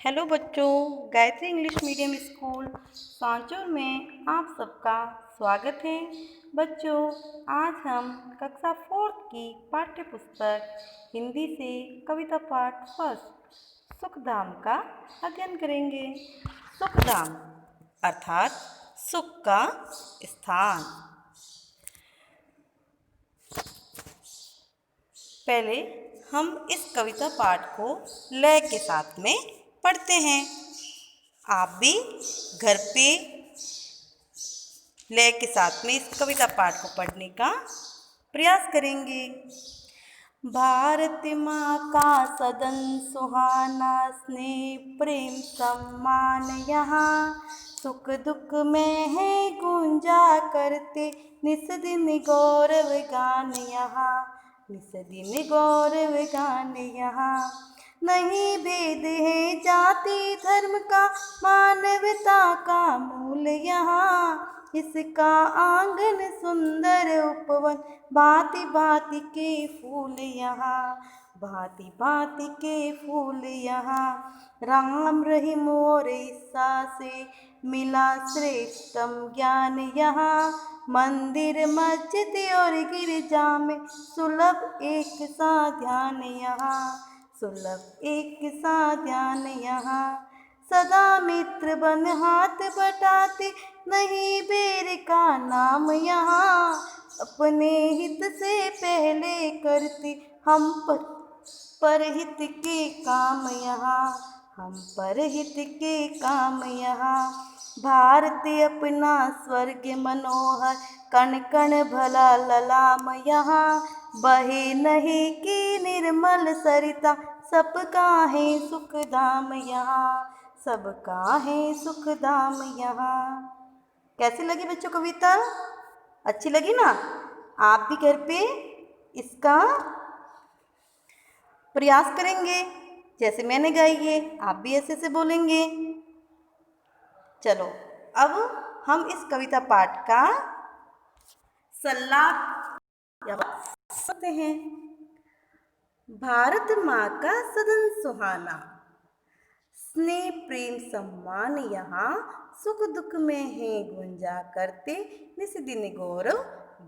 Hello बच्चों, Gayatri English medium school Sanchore में आप सबका स्वागत है। बच्चों, आज हम कक्षा 4 की पाठ्य पुस्तक हिंदी से कविता पाठ फर्स्ट सुखधाम का अध्ययन करेंगे। सुखधाम अर्थात सुख का स्थान। पहले हम इस कविता पाठ को लय के साथ में पढ़ते हैं। आप भी घर पे लय के साथ में इस कविता पाठ को पढ़ने का प्रयास करेंगे। भारत माँ का सदन सुहाना, स्नेह प्रेम सम्मान यहाँ, सुख दुख में है गूंजा करते निस दिन गौरव गान यहाँ, निस दिन गौरव गान यहाँ। नहीं भेद है जाति धर्म का, मानवता का मूल यहाँ, इसका आंगन सुंदर उपवन, भांति भांति के फूल यहाँ, भांति भांति के फूल यहाँ। राम रहीम और ईसा से मिला श्रेष्ठतम ज्ञान यहाँ, मंदिर मस्जिद और गिरजा में सुलभ एक सा ध्यान यहाँ, सुलभ एक सा ध्यान यहाँ। सदा मित्र बन हाथ बटाते, नहीं बैर का नाम यहाँ, अपने हित से पहले करते हम परहित के काम यहाँ, हम परहित के काम यहाँ। भारत अपना स्वर्ग मनोहर, कण कण भला ललाम यहाँ, बहे नहीं की निर्मल सरिता, सबका है सुख धाम यहाँ, सबका है सुख धाम यहाँ। कैसी लगी बच्चों कविता? अच्छी लगी ना? आप भी घर पे इसका प्रयास करेंगे, जैसे मैंने गाई है आप भी ऐसे से बोलेंगे। चलो अब हम इस कविता पाठ का सल्ला सकते हैं। भारत माँ का सदन सुहाना, स्नेह प्रेम सम्मान यहाँ, सुख दुख में है गुंजा करते निस दिन गौरव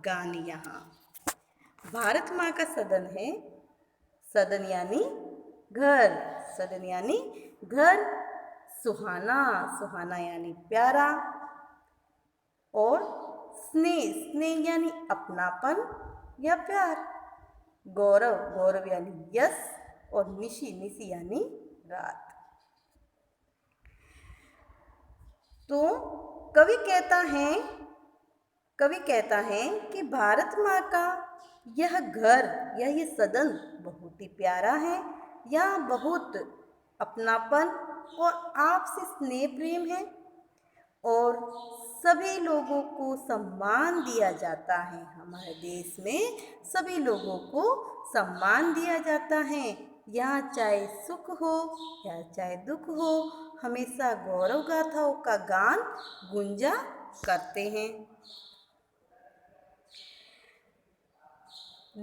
गान यहाँ। भारत माँ का सदन है, सदन यानी घर, सदन यानी घर, सुहाना, सुहाना यानी प्यारा, और स्नेह, स्नेह यानी अपनापन या प्यार, गौरव, गौरव यानी यश, और निशी, निशी यानी रात। तो कवि कहता है कि भारत माँ का यह घर या ये सदन बहुत ही प्यारा है, यहाँ बहुत अपनापन और आपसी स्नेह प्रेम है, और सभी लोगों को सम्मान दिया जाता है। हमारे देश में सभी लोगों को सम्मान दिया जाता है। यहाँ चाहे सुख हो या चाहे दुख हो, हमेशा गौरव गाथाओं का गान गुंजा करते हैं।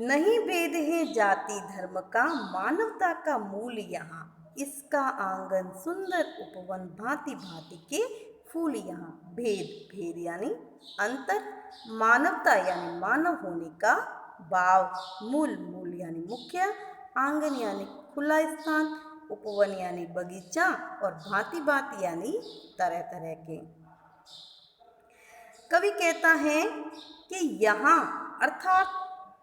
नहीं भेद है जाति धर्म का, मानवता का मूल यहाँ, इसका आंगन सुंदर उपवन, भांति भांति के फूल यहाँ। भेद, भेद यानी अंतर, मानवता यानी मानव होने का भाव, मूल, मूल यानी मुख्य, आंगन यानी खुला स्थान, उपवन यानी बगीचा, और भांति भांति यानी तरह तरह के। कवि कहता है कि यहाँ अर्थात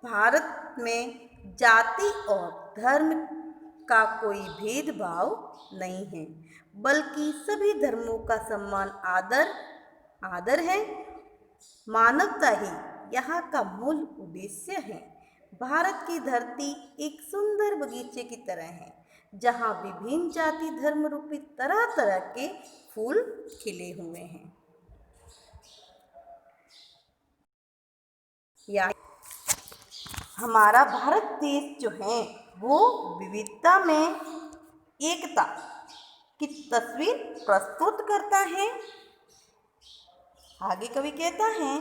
भारत में जाति और धर्म का कोई भेदभाव नहीं है, बल्कि सभी धर्मों का सम्मान, आदर है। मानवता ही यहाँ का मूल उद्देश्य है। भारत की धरती एक सुंदर बगीचे की तरह है, जहाँ विभिन्न जाति धर्म रूपी तरह तरह के फूल खिले हुए हैं। या हमारा भारत देश जो है वो विविधता में एकता की तस्वीर प्रस्तुत करता है। आगे कवि कहता है,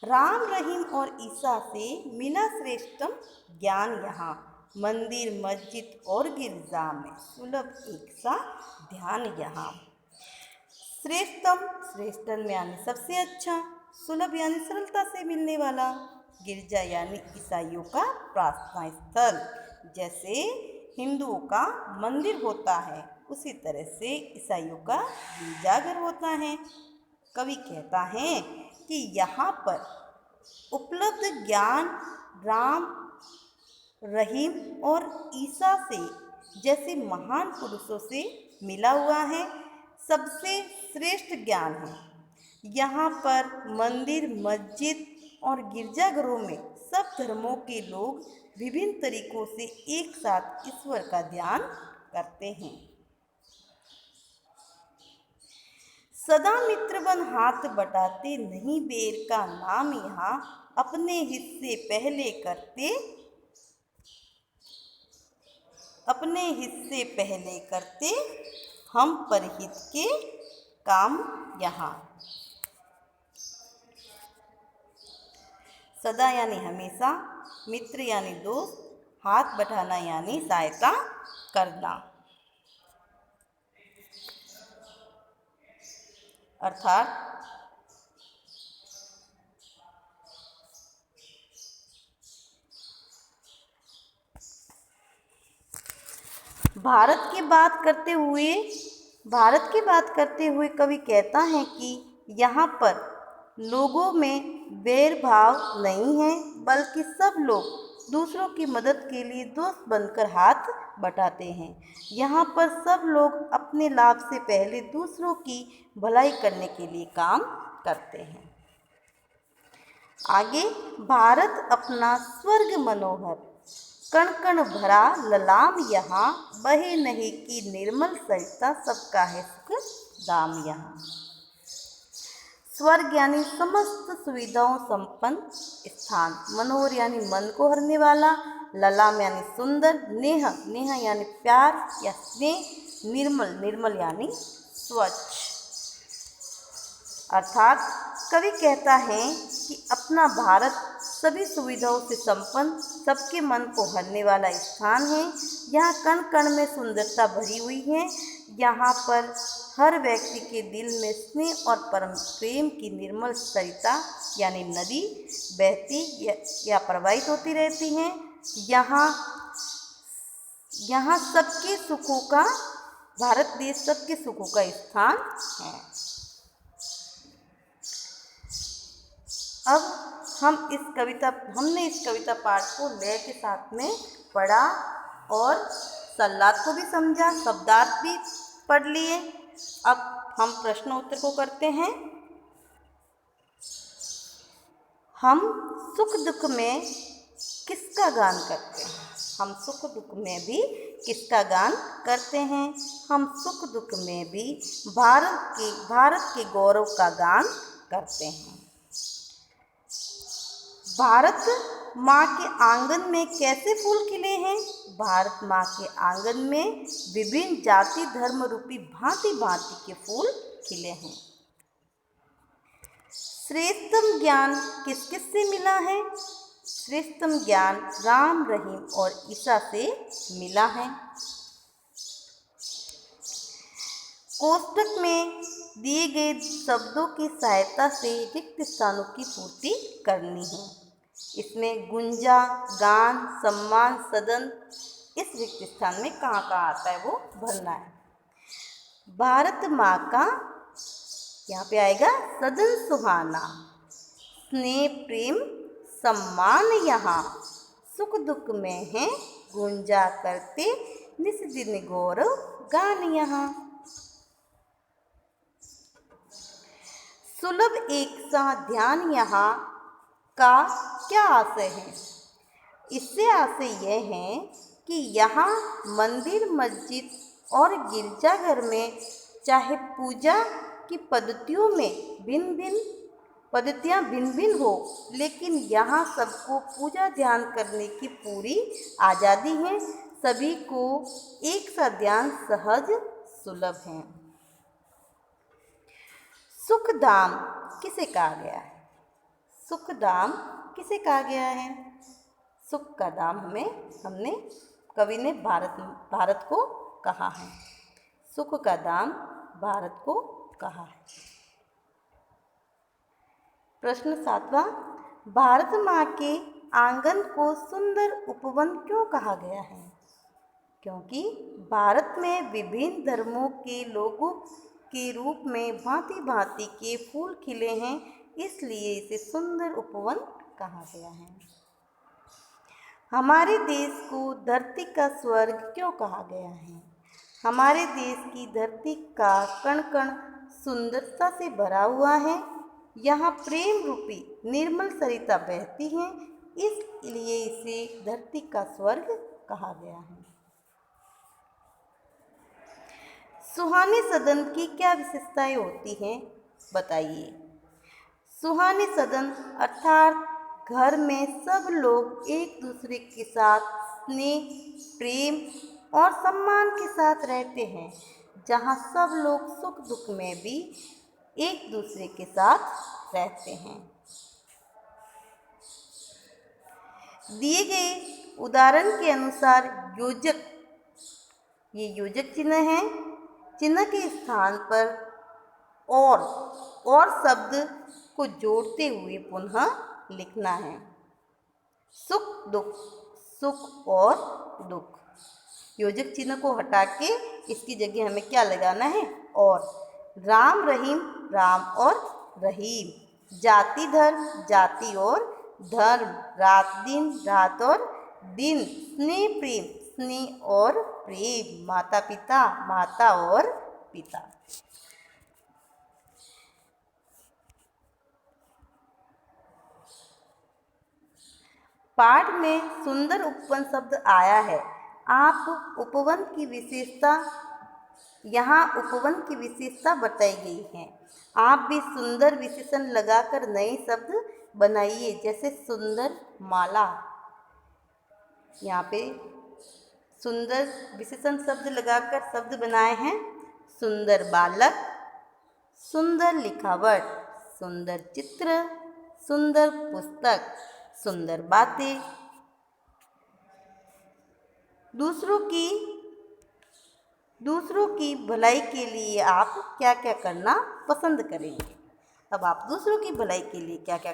राम रहीम और ईसा से मिला श्रेष्ठतम ज्ञान यहाँ, मंदिर मस्जिद और गिरजा में सुलभ एक सा ध्यान यहाँ। श्रेष्ठतम, श्रेष्ठतम यानी सबसे अच्छा, सुलभ यानी सरलता से मिलने वाला, गिरजा यानी ईसाइयों का प्रार्थना स्थल। जैसे हिंदुओं का मंदिर होता है उसी तरह से ईसाइयों का गिरजाघर होता है। कवि कहता है कि यहाँ पर उपलब्ध ज्ञान राम, रहीम और ईसा से जैसे महान पुरुषों से मिला हुआ है, सबसे श्रेष्ठ ज्ञान है। यहाँ पर मंदिर मस्जिद और गिरजाघरों में सब धर्मों के लोग विभिन्न तरीकों से एक साथ ईश्वर का ध्यान करते हैं। सदा मित्र बन हाथ बटाते, नहीं बेर का नाम यहाँ, अपने हिस्से पहले करते हम परहित के काम यहाँ। सदा यानी हमेशा, मित्र यानी दोस्त, हाथ बटाना यानी सहायता करना। अर्थात भारत की बात करते हुए कवि कहता है कि यहाँ पर लोगों में भेदभाव नहीं है, बल्कि सब लोग दूसरों की मदद के लिए दोस्त बनकर हाथ बटाते हैं। यहाँ पर सब लोग अपने लाभ से पहले दूसरों की भलाई करने के लिए काम करते हैं। आगे, भारत अपना स्वर्ग मनोहर, कण कण भरा ललाम यहाँ, बहे नहीं की निर्मल सरिता, सबका है सुख धाम यहाँ। स्वर्ग यानी समस्त सुविधाओं संपन्न स्थान, मनोहर यानी मन को हरने वाला, ललाम यानी सुंदर, नेह, नेह यानी प्यार या स्नेह, निर्मल, निर्मल यानी स्वच्छ। अर्थात कवि कहता है कि अपना भारत सभी सुविधाओं से संपन्न, सबके मन को हरने वाला स्थान है। यहाँ कण कण में सुंदरता भरी हुई है। यहाँ पर हर व्यक्ति के दिल में स्नेह और परम प्रेम की निर्मल सरिता यानी नदी बहती या प्रवाहित होती रहती हैं। यहाँ सबके सुखों का, भारत देश सबके सुखों का स्थान है। अब हमने इस कविता पाठ को लय के साथ में पढ़ा और सल्लात को भी समझा, शब्दार्थ भी पढ़ लिए। अब हम प्रश्न उत्तर को करते हैं। हम सुख दुख में किसका गान करते हैं? हम सुख दुख में भी किसका गान करते हैं? हम सुख दुख में भी भारत के गौरव का गान करते हैं। भारत माँ के आंगन में कैसे फूल खिले हैं? भारत माँ के आंगन में विभिन्न जाति धर्म रूपी भांति भांति के फूल खिले हैं। श्रेष्ठतम ज्ञान किस किस से मिला है? श्रेष्ठतम ज्ञान राम, रहीम और ईसा से मिला है। कोष्टक में दिए गए शब्दों की सहायता से रिक्त स्थानों की पूर्ति करनी है। इसमें गुंजा, गान, सम्मान, सदन, इस रिक्त स्थान में कहाँ कहाँ आता है वो भरना है। भारत माँ का यहाँ पे आएगा सदन सुहाना, स्नेह प्रेम सम्मान यहाँ, सुख दुख में है गुंजा करते, निस दिन गौरव गान यहाँ। सुलभ एक सा ध्यान यहाँ का क्या आशय है? इससे आशय यह है कि यहाँ मंदिर मस्जिद और गिरजाघर में चाहे पूजा की पद्धतियाँ भिन्न भिन्न हो, लेकिन यहाँ सबको पूजा ध्यान करने की पूरी आज़ादी है। सभी को एक सा ध्यान सहज सुलभ है। सुखधाम किसे कहा गया है? सुखधाम किसे कहा गया है? सुख का दाम हमने कवि ने भारत को कहा है। सुख का दाम भारत को कहा है। प्रश्न 7वां, भारत माँ के आंगन को सुंदर उपवन क्यों कहा गया है? क्योंकि भारत में विभिन्न धर्मों के लोगों के रूप में भांति भांति के फूल खिले हैं, इसलिए इसे सुंदर उपवन कहा गया है। हमारे देश को धरती का स्वर्ग क्यों कहा गया है? हमारे देश की धरती का कण कण सुंदरता से भरा हुआ है। यहाँ प्रेम रूपी निर्मल सरिता बहती हैं, इसलिए इसे धरती का स्वर्ग कहा गया है। सुहाने सदन की क्या विशेषताएं होती हैं, बताइए। सुहाने सदन अर्थात घर में सब लोग एक दूसरे के साथ स्नेह, प्रेम और सम्मान के साथ रहते हैं, जहाँ सब लोग सुख दुख में भी एक दूसरे के साथ रहते हैं। दिए गए उदाहरण के अनुसार ये योजक चिन्ह है। चिन्ह के स्थान पर और शब्द को जोड़ते हुए पुनः लिखना है। सुख दुख, सुख और दुख। योजक चिन्ह को हटा के इसकी जगह हमें क्या लगाना है? और। राम रहीम, राम और रहीम। जाति धर्म, जाति और धर्म। रात दिन, रात और दिन। स्नेह प्रेम, स्नेह और प्रेम। माता पिता, माता और पिता। पाठ में सुंदर उपवन शब्द आया है। आप उपवन की विशेषता, यहाँ उपवन की विशेषता बताई गई है। आप भी सुंदर विशेषण लगाकर नए शब्द बनाइए, जैसे सुंदर माला। यहाँ पे सुंदर विशेषण शब्द लगाकर शब्द बनाए हैं। सुंदर बालक, सुंदर लिखावट, सुंदर चित्र, सुंदर पुस्तक, सुंदर बातें। दूसरों की भलाई के लिए आप क्या क्या करना पसंद करेंगे? अब आप दूसरों की भलाई के लिए क्या क्या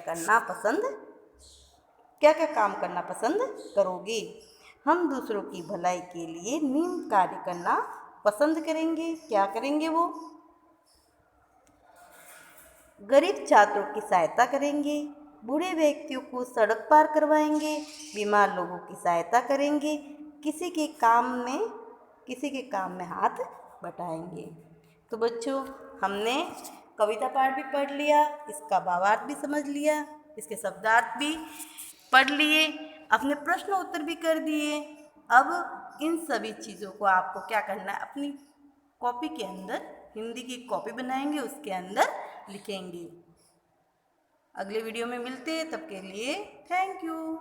काम करना पसंद करोगे? हम दूसरों की भलाई के लिए निम्न कार्य करना पसंद करेंगे। क्या करेंगे वो? गरीब छात्रों की सहायता करेंगे, बूढ़े व्यक्तियों को सड़क पार करवाएंगे, बीमार लोगों की सहायता करेंगे, किसी के काम में हाथ बटाएंगे। तो बच्चों, हमने कविता पाठ भी पढ़ लिया, इसका भावार्थ भी समझ लिया, इसके शब्दार्थ भी पढ़ लिए, अपने प्रश्न उत्तर भी कर दिए। अब इन सभी चीज़ों को आपको क्या करना है? अपनी कॉपी के अंदर, हिंदी की कॉपी बनाएंगे, उसके अंदर लिखेंगे। अगले वीडियो में मिलते हैं, तब के लिए थैंक यू।